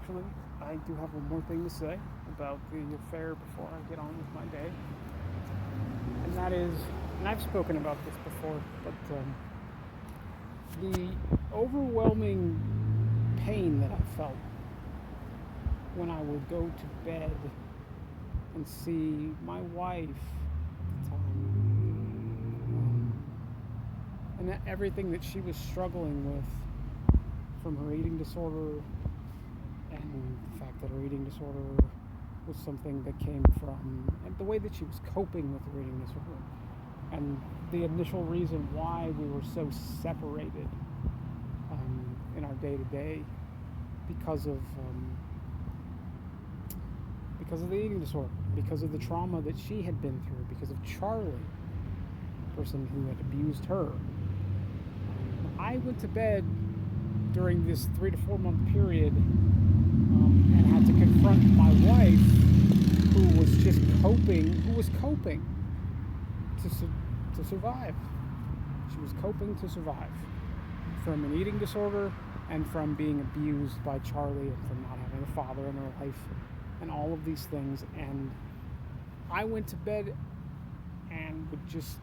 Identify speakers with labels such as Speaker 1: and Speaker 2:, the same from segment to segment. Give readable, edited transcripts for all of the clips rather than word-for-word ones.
Speaker 1: actually, I do have one more thing to say about the affair before I get on with my day. And that is, and I've spoken about this before, but the overwhelming pain that I felt when I would go to bed and see my wife at the time, and that everything that she was struggling with from her eating disorder, and the fact that her eating disorder was something that came from, and the way that she was coping with her eating disorder, and the initial reason why we were so separated in our day to day because of the eating disorder, because of the trauma that she had been through, because of Charlie, the person who had abused her. I went to bed during this 3 to 4 month period and had to confront my wife, who was just coping, to survive. She was coping to survive from an eating disorder and from being abused by Charlie and from not having a father in her life and all of these things. And I went to bed and would just,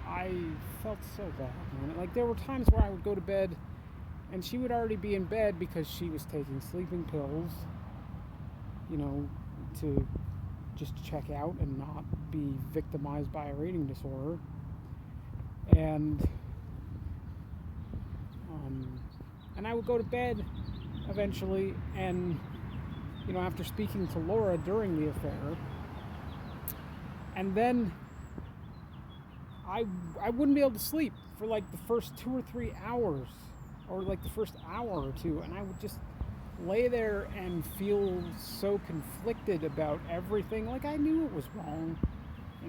Speaker 1: I felt so bad, man. Like, there were times where I would go to bed and she would already be in bed because she was taking sleeping pills, to just check out and not be victimized by her eating disorder. And and I would go to bed eventually, and after speaking to Laura during the affair, and then I wouldn't be able to sleep for like the first 2 or 3 hours, or like the first hour or two, and I would just lay there and feel so conflicted about everything. Like, I knew it was wrong, I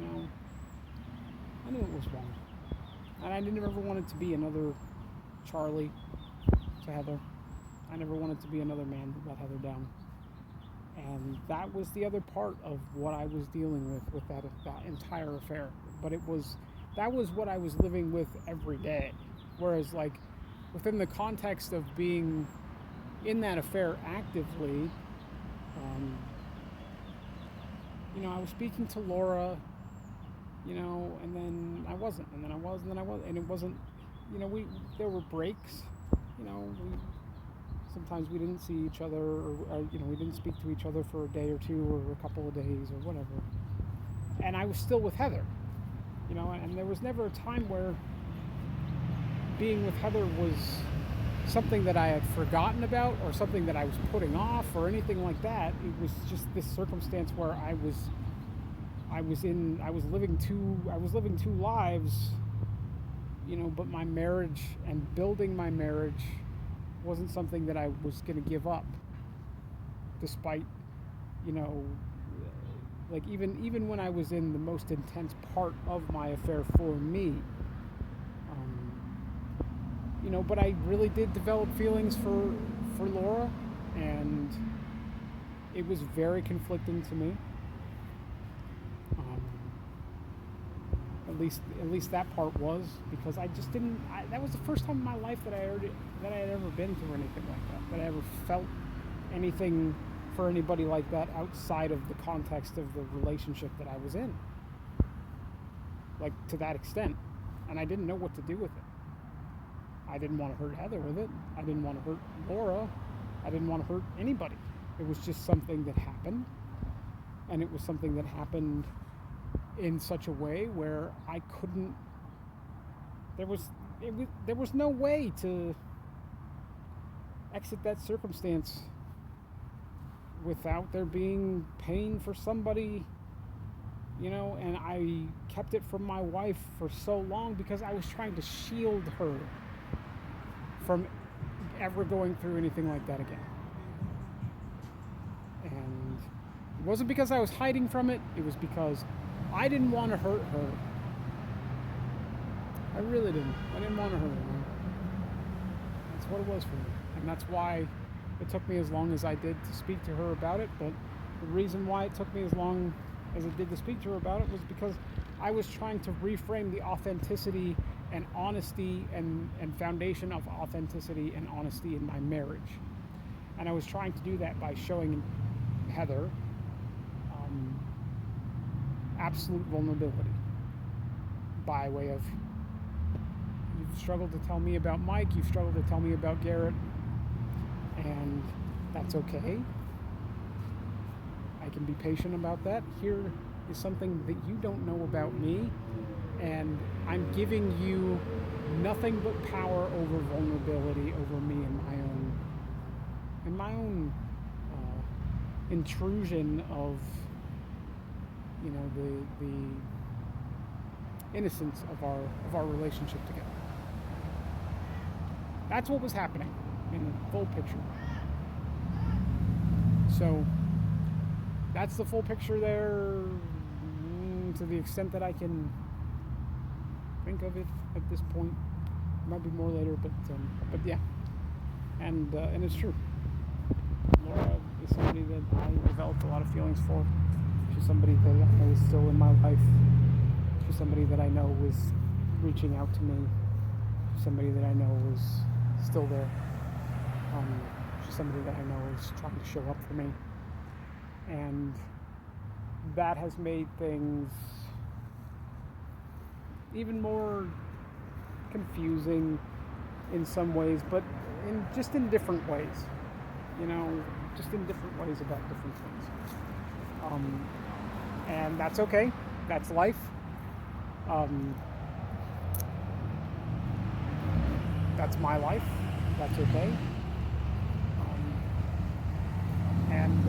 Speaker 1: knew it was wrong, and I never wanted to be another Charlie to Heather. I never wanted to be another man that let Heather down. And that was the other part of what I was dealing with that entire affair. But that was what I was living with every day. Whereas, like, within the context of being in that affair actively, I was speaking to Laura, and then I wasn't, and then I was, and then I was, and it wasn't, there were breaks, we sometimes we didn't see each other, or we didn't speak to each other for a day or two, or a couple of days, or whatever. And I was still with Heather, and there was never a time where being with Heather was something that I had forgotten about, or something that I was putting off, or anything like that. It was just this circumstance where I was living two lives, but my marriage and building my marriage wasn't something that I was going to give up, despite, like, even when I was in the most intense part of my affair for me, but I really did develop feelings for Laura, and it was very conflicting to me. At least that part was, because I just didn't. That was the first time in my life that I had ever been through anything like that. That I ever felt anything for anybody like that outside of the context of the relationship that I was in. Like, to that extent, and I didn't know what to do with it. I didn't want to hurt Heather with it. I didn't want to hurt Laura. I didn't want to hurt anybody. It was just something that happened, and it was something that happened in such a way where I couldn't. There was no way to exit that circumstance without there being pain for somebody, and I kept it from my wife for so long because I was trying to shield her from ever going through anything like that again. And it wasn't because I was hiding from it, it was because I didn't want to hurt her. I really didn't. I didn't want to hurt her. That's what it was for me. And that's why it took me as long as I did to speak to her about it. But the reason why it took me as long as it did to speak to her about it was because I was trying to reframe the authenticity and honesty and foundation of authenticity and honesty in my marriage. And I was trying to do that by showing Heather um, absolute vulnerability by way of, you've struggled to tell me about Mike, you've struggled to tell me about Garrett, and that's okay. I can be patient about that. Here is something that you don't know about me, and I'm giving you nothing but power over vulnerability over me and my own intrusion of, you know, the innocence of our relationship together. That's what was happening in full picture. So that's the full picture there, to the extent that I can think of it at this point. There might be more later, but yeah, and it's true. Laura is somebody that I developed a lot of feelings for. She's somebody that I know is still in my life. She's somebody that I know was reaching out to me. She's somebody that I know is still there. She's somebody that I know is trying to show up for me. And that has made things even more confusing in some ways, but just in different ways. You know, just in different ways about different things. And that's okay. That's life. That's my life. That's okay. And